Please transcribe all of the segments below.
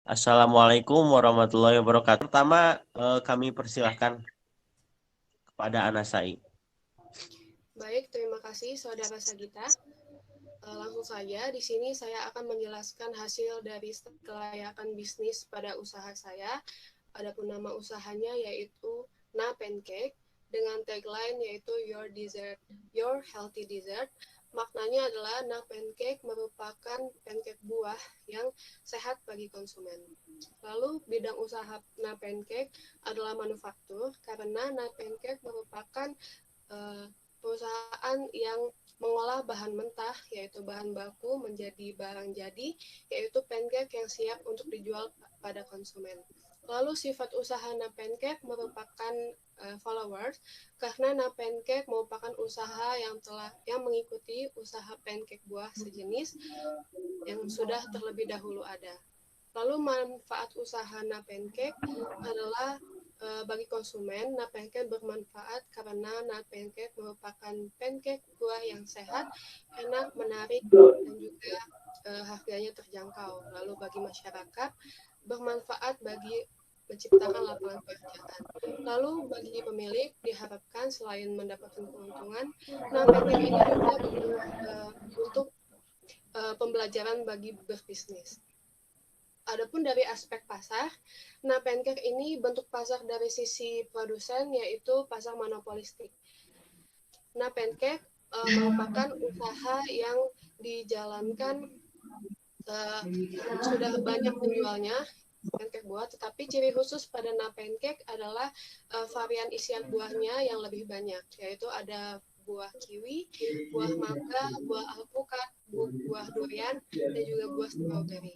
Assalamualaikum warahmatullahi wabarakatuh. Pertama, kami persilahkan kepada Anasai. Baik, terima kasih Saudara Sagita. Langsung saja, di sini saya akan menjelaskan hasil dari kelayakan bisnis pada usaha saya. Adapun nama usahanya yaitu Na Pancake dengan tagline yaitu Your Healthy Dessert. Maknanya adalah Na Pancake merupakan pancake buah yang sehat bagi konsumen. Lalu bidang usaha Na Pancake adalah manufaktur karena Na Pancake merupakan perusahaan yang mengolah bahan mentah yaitu bahan baku menjadi barang jadi yaitu pancake yang siap untuk dijual pada konsumen. Lalu sifat usaha Na Pancake merupakan followers karena Na Pancake merupakan usaha yang mengikuti usaha pancake buah sejenis yang sudah terlebih dahulu ada. Lalu manfaat usaha Na Pancake adalah bagi konsumen, Na Pancake bermanfaat karena Na Pancake merupakan pancake buah yang sehat, enak, menarik, dan juga harganya terjangkau. Lalu bagi masyarakat, bermanfaat bagi menciptakan lapangan pekerjaan. Lalu bagi pemilik diharapkan selain mendapatkan keuntungan, Na Pancake ini juga untuk pembelajaran bagi berbisnis. Adapun dari aspek pasar, nah Pancake ini bentuk pasar dari sisi produsen yaitu pasar monopolistik. Nah Pancake merupakan usaha yang dijalankan sudah banyak penjualnya pancake buah, tetapi ciri khusus pada Na Pancake adalah varian isian buahnya yang lebih banyak, yaitu ada buah kiwi, buah mangga, buah alpukat, buah durian, dan juga buah strawberry.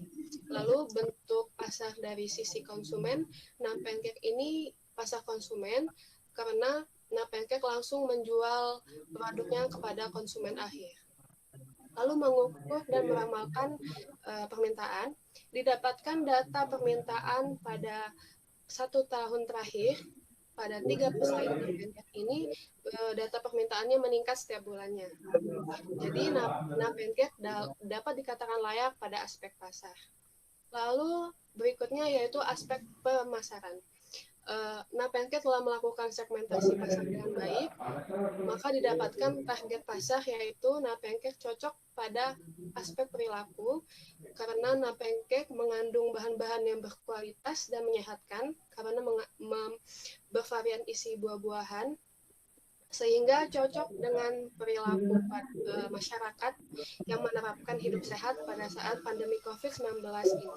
Lalu bentuk pasar dari sisi konsumen, Na Pancake ini pasar konsumen karena Na Pancake langsung menjual produknya kepada konsumen akhir. Lalu mengukur dan meramalkan permintaan, didapatkan data permintaan pada 1 tahun terakhir pada 3 pesaing Pancake ini data permintaannya meningkat setiap bulannya. Jadi Pancake dapat dikatakan layak pada aspek pasar. Lalu berikutnya yaitu aspek pemasaran. Pancake telah melakukan segmentasi pasar dengan baik, maka didapatkan target pasar yaitu Pancake cocok pada aspek perilaku karena Pancake mengandung bahan-bahan yang berkualitas dan menyehatkan karena bervarian isi buah-buahan sehingga cocok dengan perilaku masyarakat yang menerapkan hidup sehat pada saat pandemi COVID-19 ini.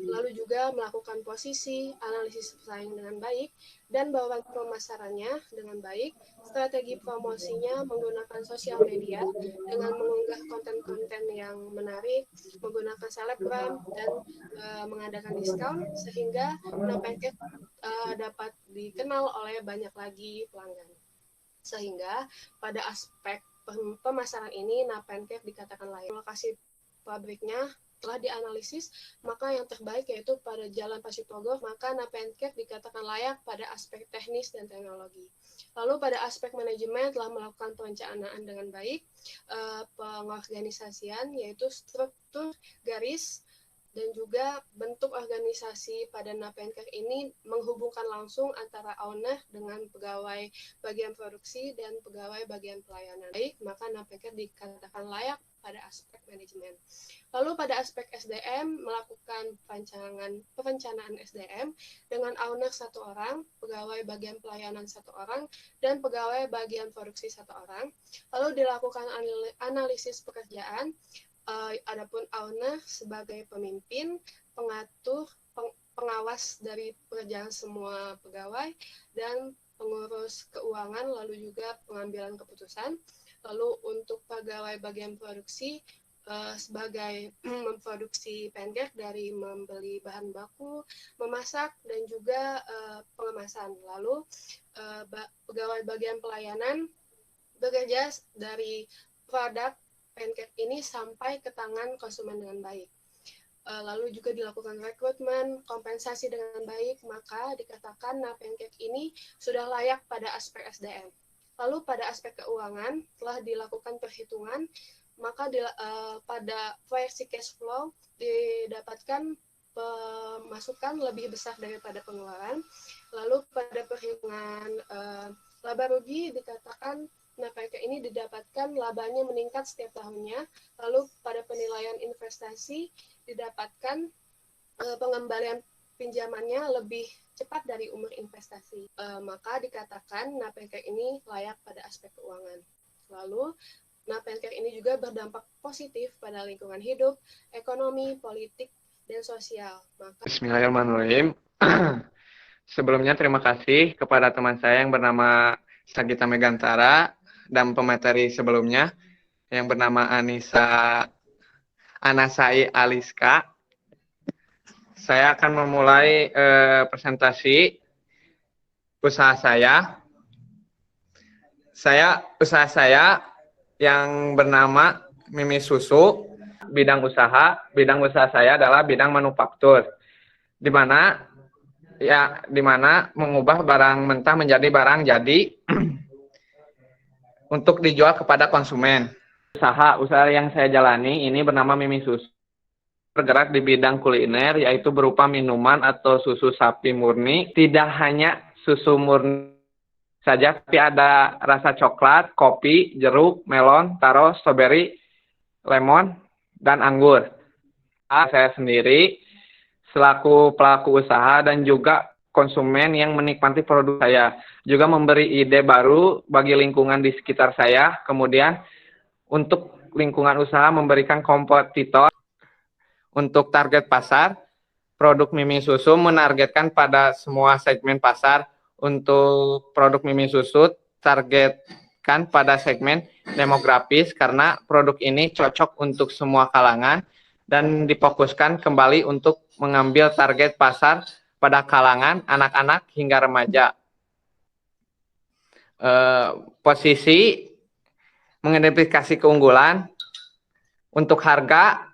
Lalu juga melakukan posisi, analisis pesaing dengan baik, dan bauran pemasarannya dengan baik, strategi promosinya menggunakan sosial media dengan mengunggah konten-konten yang menarik, menggunakan selebgram, dan mengadakan diskon, sehingga Pancake dapat dikenal oleh banyak lagi pelanggan. Sehingga pada aspek pemasaran ini Pancake dikatakan layak. Lokasi pabriknya telah dianalisis, maka yang terbaik yaitu pada Jalan Pasir Togor, maka Pancake dikatakan layak pada aspek teknis dan teknologi. Lalu pada aspek manajemen telah melakukan perencanaan dengan baik, pengorganisasian yaitu struktur garis dan juga bentuk organisasi pada Pancake ini menghubungkan langsung antara owner dengan pegawai bagian produksi dan pegawai bagian pelayanan. Baik, maka Pancake dikatakan layak pada aspek manajemen. Lalu pada aspek SDM melakukan perencanaan SDM dengan owner 1 orang, pegawai bagian pelayanan 1 orang, dan pegawai bagian produksi 1 orang. Lalu dilakukan analisis pekerjaan. Adapun owner sebagai pemimpin, pengatur, pengawas dari pekerjaan semua pegawai, dan pengurus keuangan, lalu juga pengambilan keputusan. Lalu untuk pegawai bagian produksi sebagai memproduksi pancake dari membeli bahan baku, memasak, dan juga pengemasan. Lalu pegawai bagian pelayanan bekerja dari produk pancake ini sampai ke tangan konsumen dengan baik. Lalu juga dilakukan rekrutmen, kompensasi dengan baik, maka dikatakan Pancake ini sudah layak pada aspek SDM. Lalu pada aspek keuangan telah dilakukan perhitungan, maka pada proyeksi cash flow didapatkan pemasukan lebih besar daripada pengeluaran. Lalu pada perhitungan laba rugi dikatakan NAPK ini didapatkan labanya meningkat setiap tahunnya. Lalu pada penilaian investasi didapatkan pengembalian pinjamannya lebih cepat dari umur investasi. Maka dikatakan NAPK ini layak pada aspek keuangan. Lalu NAPK ini juga berdampak positif pada lingkungan hidup, ekonomi, politik, dan sosial. Bismillahirrahmanirrahim. Sebelumnya terima kasih kepada teman saya yang bernama Sagita Megantara dan pemateri sebelumnya yang bernama Anasai Aliska. Saya akan memulai presentasi usaha saya. Usaha saya yang bernama Mimi Susu. Bidang usaha saya adalah bidang manufaktur, di mana mengubah barang mentah menjadi barang jadi untuk dijual kepada konsumen. Usaha yang saya jalani ini bernama Mimi Susu, bergerak di bidang kuliner, yaitu berupa minuman atau susu sapi murni. Tidak hanya susu murni saja, tapi ada rasa coklat, kopi, jeruk, melon, taro, stroberi, lemon, dan anggur. Saya sendiri selaku pelaku usaha dan juga konsumen yang menikmati produk saya, juga memberi ide baru bagi lingkungan di sekitar saya. Kemudian untuk lingkungan usaha memberikan kompetitor. Untuk target pasar, produk Mimi Susu menargetkan pada semua segmen pasar. Untuk produk Mimi Susu targetkan pada segmen demografis karena produk ini cocok untuk semua kalangan dan difokuskan kembali untuk mengambil target pasar pada kalangan anak-anak hingga remaja. Posisi mengidentifikasi keunggulan. Untuk harga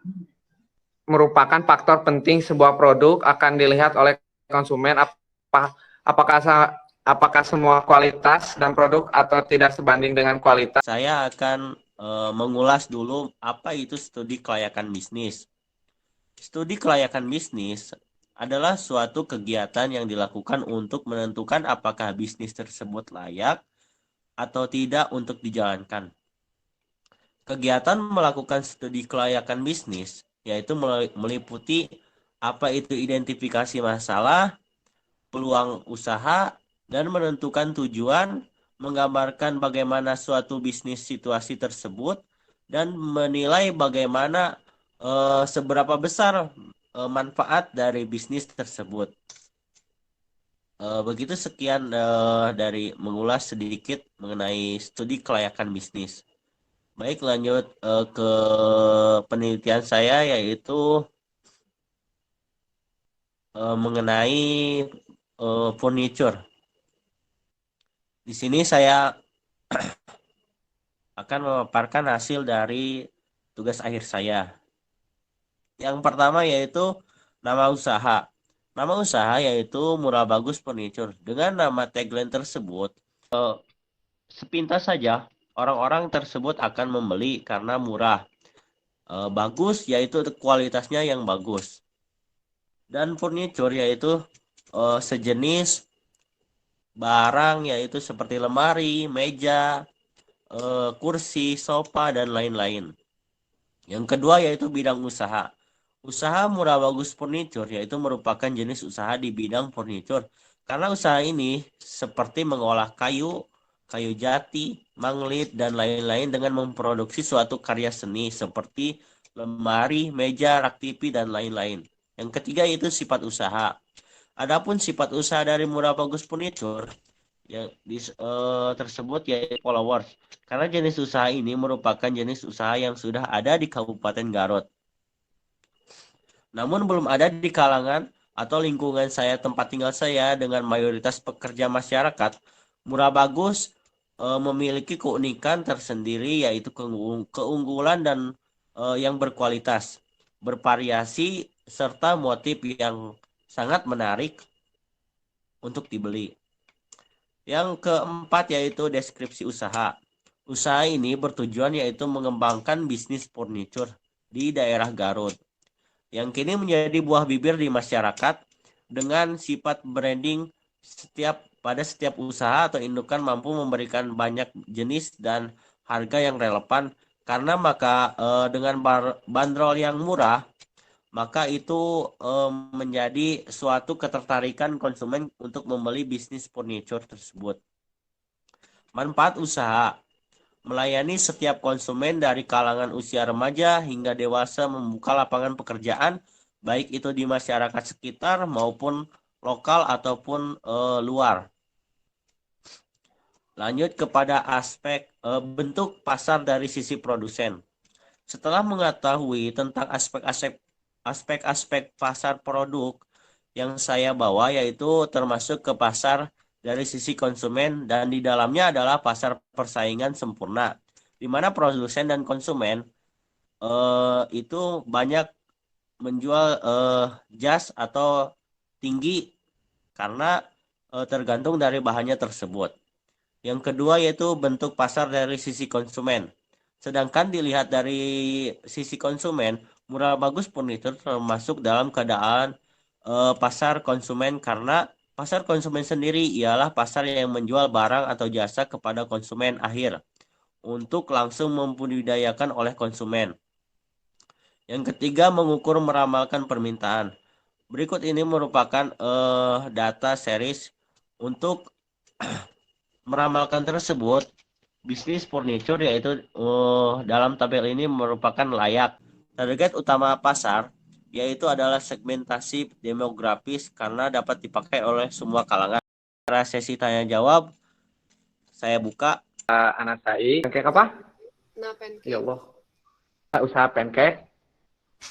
merupakan faktor penting sebuah produk, akan dilihat oleh konsumen apakah semua kualitas dan produk atau tidak sebanding dengan kualitas. Saya akan mengulas dulu apa itu studi kelayakan bisnis. Studi kelayakan bisnis adalah suatu kegiatan yang dilakukan untuk menentukan apakah bisnis tersebut layak atau tidak untuk dijalankan. Kegiatan melakukan studi kelayakan bisnis yaitu meliputi apa itu identifikasi masalah, peluang usaha, dan menentukan tujuan, menggambarkan bagaimana suatu bisnis situasi tersebut, dan menilai bagaimana seberapa besar manfaat dari bisnis tersebut. Begitu sekian dari mengulas sedikit mengenai studi kelayakan bisnis. Baik, lanjut ke penelitian saya, yaitu mengenai furniture. Di sini saya akan memaparkan hasil dari tugas akhir saya. Yang pertama yaitu nama usaha. Nama usaha yaitu Murah Bagus Furniture. Dengan nama tagline tersebut, sepintas saja orang-orang tersebut akan membeli karena murah. Bagus yaitu kualitasnya yang bagus. Dan furniture yaitu sejenis barang yaitu seperti lemari, meja, kursi, sofa, dan lain-lain. Yang kedua yaitu bidang usaha. Usaha Murah Bagus Furniture yaitu merupakan jenis usaha di bidang furniture. Karena usaha ini seperti mengolah kayu, kayu jati, manglit, dan lain-lain dengan memproduksi suatu karya seni seperti lemari, meja, rak TV, dan lain-lain. Yang ketiga yaitu sifat usaha. Adapun sifat usaha dari Murah Bagus Furniture yang tersebut yaitu followers. Karena jenis usaha ini merupakan jenis usaha yang sudah ada di Kabupaten Garut. Namun belum ada di kalangan atau lingkungan saya, tempat tinggal saya, dengan mayoritas pekerja masyarakat. Murah Bagus memiliki keunikan tersendiri yaitu keunggulan dan yang berkualitas, bervariasi, serta motif yang sangat menarik untuk dibeli. Yang keempat yaitu deskripsi usaha. Usaha ini bertujuan yaitu mengembangkan bisnis furniture di daerah Garut. yang kini menjadi buah bibir di masyarakat dengan sifat branding pada setiap usaha atau indukan mampu memberikan banyak jenis dan harga yang relevan karena dengan bandrol yang murah maka itu menjadi suatu ketertarikan konsumen untuk membeli bisnis furniture tersebut. Manfaat usaha melayani setiap konsumen dari kalangan usia remaja hingga dewasa, membuka lapangan pekerjaan baik itu di masyarakat sekitar maupun lokal ataupun luar. Lanjut kepada aspek bentuk pasar dari sisi produsen. Setelah mengetahui tentang aspek-aspek pasar produk yang saya bawa, yaitu termasuk ke pasar dari sisi konsumen, dan di dalamnya adalah pasar persaingan sempurna, di mana produsen dan konsumen itu banyak menjual jas atau tinggi karena tergantung dari bahannya tersebut. Yang kedua yaitu bentuk pasar dari sisi konsumen. Sedangkan dilihat dari sisi konsumen, Murah Bagus Furniture termasuk dalam keadaan pasar konsumen karena pasar konsumen sendiri ialah pasar yang menjual barang atau jasa kepada konsumen akhir untuk langsung membudidayakan oleh konsumen. Yang ketiga, mengukur meramalkan permintaan. Berikut ini merupakan data series untuk meramalkan tersebut. Bisnis furniture yaitu dalam tabel ini merupakan layak. Target utama pasar yaitu adalah segmentasi demografis karena dapat dipakai oleh semua kalangan. Pada sesi tanya jawab saya buka. Anak saya pancake apa? Nah, pancake. Ya Allah. Usaha pancake.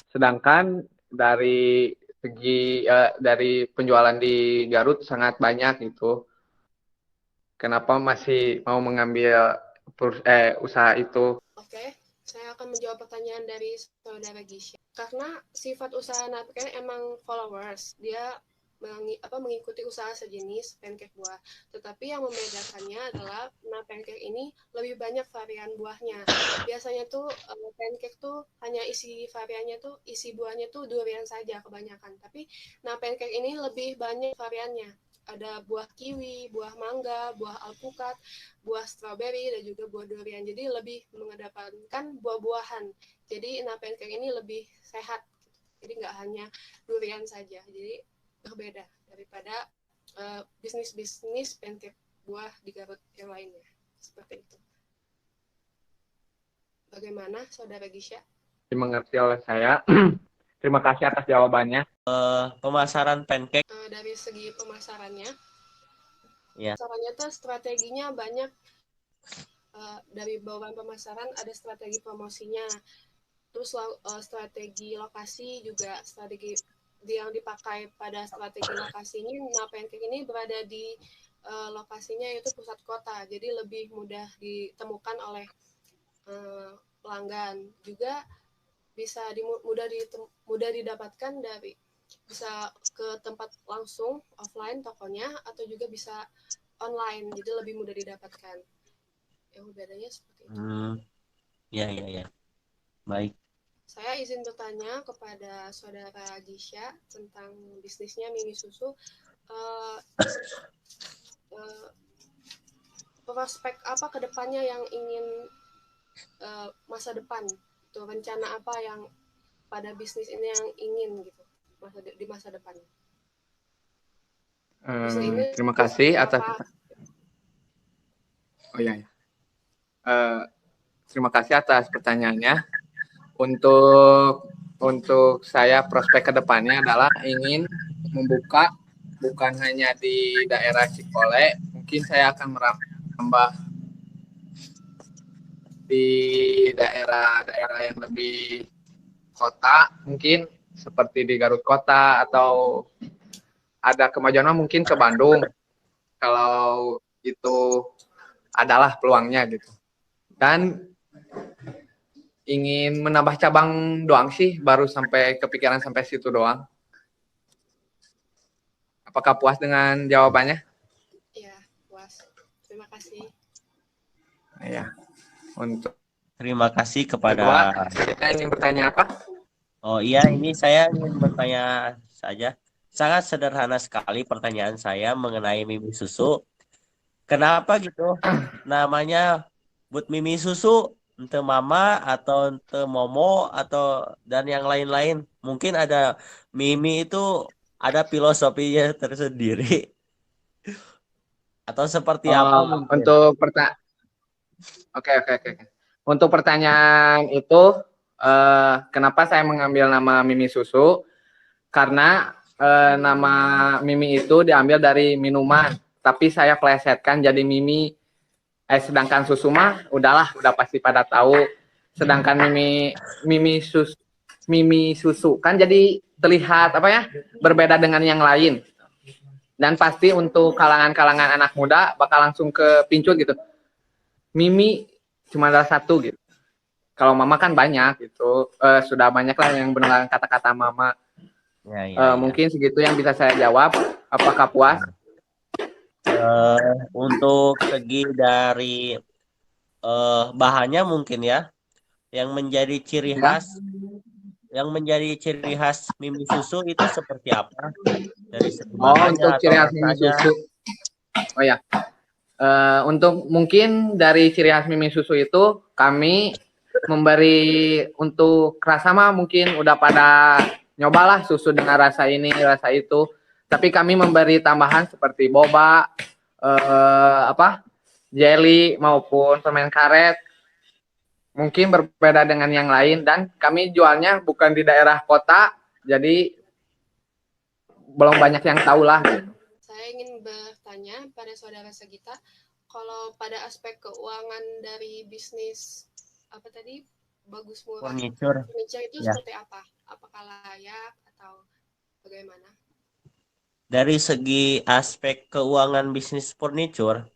Sedangkan dari segi dari penjualan di Garut sangat banyak itu. Kenapa masih mau mengambil usaha itu? Oke, saya akan menjawab pertanyaan dari saudara Gisha. Karena sifat usaha napkin emang followers, dia mengikuti usaha sejenis pancake buah. Tetapi yang membedakannya adalah pancake ini lebih banyak varian buahnya. Biasanya tuh pancake tuh hanya isi buahnya tuh durian saja kebanyakan. Tapi pancake ini lebih banyak variannya. Ada buah kiwi, buah mangga, buah alpukat, buah stroberi, dan juga buah durian. Jadi lebih mengedepankan buah-buahan. Jadi pancake ini lebih sehat. Jadi nggak hanya durian saja. Jadi berbeda daripada bisnis-bisnis pancake buah di Garut yang lainnya. Seperti itu. Bagaimana, Saudara Gisha? Dimengerti oleh saya. Terima kasih atas jawabannya. Pemasaran pancake. Dari segi pemasarannya, Ya. pemasarannya tuh strateginya banyak. Dari bawaan pemasaran ada strategi promosinya, terus strategi lokasi juga, strategi yang dipakai pada strategi lokasi ini. Pancake ini berada di lokasinya yaitu pusat kota, jadi lebih mudah ditemukan oleh pelanggan. Juga bisa mudah didapatkan bisa ke tempat langsung offline tokonya atau juga bisa online, jadi lebih mudah didapatkan. Yang bedanya seperti itu. Ya. Baik. Saya izin bertanya kepada Saudara Gisha tentang bisnisnya Mimi Susu. Prospek apa ke depannya yang ingin masa depan? Itu rencana apa yang pada bisnis ini yang ingin gitu di masa depan? Terima kasih atas terima kasih atas pertanyaannya. Untuk saya prospek kedepannya adalah ingin membuka bukan hanya di daerah Cikole, mungkin saya akan merambah di daerah-daerah yang lebih kota, mungkin seperti di Garut Kota, atau ada kemajuan mungkin ke Bandung kalau itu adalah peluangnya gitu. Dan ingin menambah cabang doang sih, baru sampai kepikiran sampai situ doang. Apakah puas dengan jawabannya? Iya, puas. Terima kasih. Ya. Terima kasih kepada. Kita ingin bertanya apa? Oh iya, ini saya ingin bertanya saja. Sangat sederhana sekali pertanyaan saya mengenai Mimi Susu. Kenapa gitu namanya But Mimi Susu, ente Mama atau ente Momo atau dan yang lain-lain? Mungkin ada Mimi itu ada filosofinya tersendiri atau seperti apa Oh, mungkin? untuk oke, oke, oke. Untuk pertanyaan itu, kenapa saya mengambil nama Mimi Susu? Karena nama Mimi itu diambil dari minuman, tapi saya plesetkan jadi Mimi. Sedangkan susu mah udahlah, udah pasti pada tahu. Sedangkan Mimi Mimi susu kan jadi terlihat apa ya, berbeda dengan yang lain. Dan pasti untuk kalangan-kalangan anak muda bakal langsung ke pincut gitu. Mimi cuma ada satu gitu. Kalau mama kan banyak gitu. Sudah banyak lah yang benar kata-kata mama. Ya, ya, ya. Mungkin segitu yang bisa saya jawab. Apakah puas? Untuk segi dari bahannya mungkin ya, yang menjadi ciri Ya. khas, yang menjadi ciri khas Mimi Susu itu seperti apa? Dari segi Oh, bahannya untuk atau ciri khas Mimi rasanya? susu. Oh ya. Untuk mungkin dari ciri khas Mimi susu itu kami memberi untuk rasa mah mungkin udah pada nyobalah susu dengan rasa ini rasa itu, tapi kami memberi tambahan seperti boba, apa, jelly maupun permen karet, mungkin berbeda dengan yang lain, dan kami jualnya bukan di daerah kota, jadi belum banyak yang tahu lah. Saya ingin bertanya pada saudara Segita, kalau pada aspek keuangan dari bisnis apa tadi, bagus murah Furniture, furniture itu ya. seperti apa? Apakah layak atau bagaimana? Dari segi aspek keuangan bisnis furniture,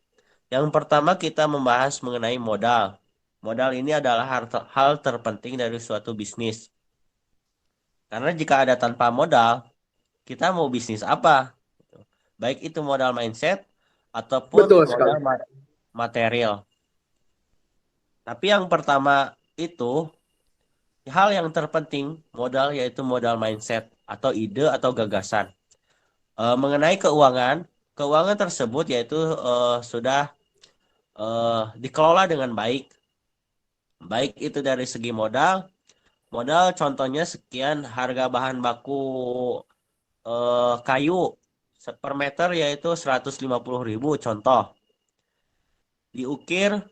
yang pertama kita membahas mengenai modal. Modal ini adalah hal terpenting dari suatu bisnis. Karena jika ada tanpa modal, kita mau bisnis apa? Baik itu modal mindset ataupun Betul sekali. modal material. Tapi yang pertama itu hal yang terpenting modal yaitu modal mindset atau ide atau gagasan. Mengenai keuangan, keuangan tersebut yaitu sudah dikelola dengan baik. Baik itu dari segi modal, modal contohnya sekian harga bahan baku kayu per meter yaitu 150.000 contoh. Diukir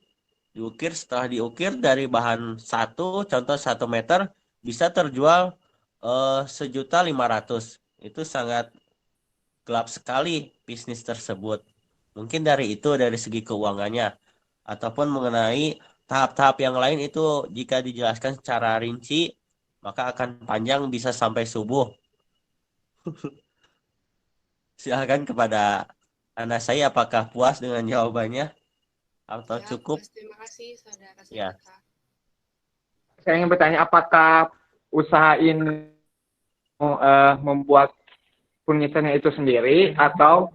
Diukir setelah diukir dari bahan satu, contoh 1 meter bisa terjual 1.500.000. Itu sangat gelap sekali bisnis tersebut. Mungkin dari itu dari segi keuangannya ataupun mengenai tahap-tahap yang lain itu jika dijelaskan secara rinci maka akan panjang bisa sampai subuh. Silakan kepada anak saya apakah puas dengan jawabannya atau Ya, cukup? puas. Terima kasih saudara Ya. Segita. Saya ingin bertanya, apakah usaha ini membuat furniturnya itu sendiri atau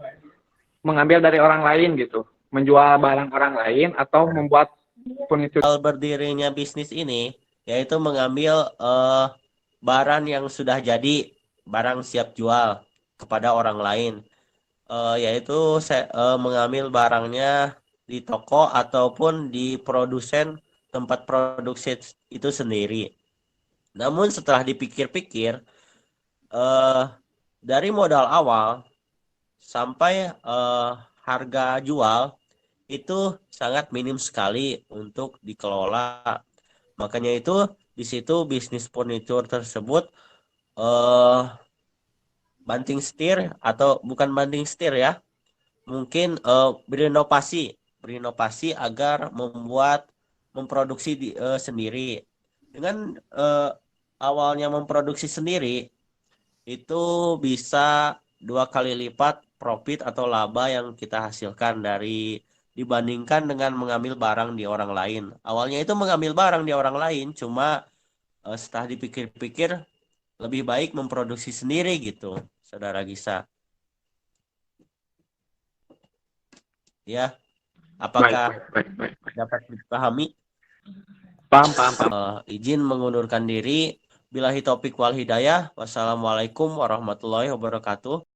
mengambil dari orang lain gitu, menjual barang orang lain atau membuat furnitur. Hal berdirinya bisnis ini yaitu mengambil barang yang sudah jadi, barang siap jual kepada orang lain. Yaitu saya mengambil barangnya di toko ataupun di produsen tempat produksi itu sendiri. Namun setelah dipikir-pikir dari modal awal sampai harga jual itu sangat minim sekali untuk dikelola. Makanya itu di situ bisnis furniture tersebut eh banting setir atau bukan banting setir ya, mungkin berinovasi agar memproduksi sendiri. Dengan awalnya memproduksi sendiri itu bisa 2 kali lipat profit atau laba yang kita hasilkan dibandingkan dengan mengambil barang di orang lain. Awalnya itu mengambil barang di orang lain, cuma setelah dipikir-pikir lebih baik memproduksi sendiri gitu, Saudara Gisa. Ya, Baik, apakah baik, baik, baik. dapat dipahami? Paham, paham, paham. Izin mengundurkan diri. Billahi taufiq wal hidayah. Wassalamualaikum warahmatullahi wabarakatuh.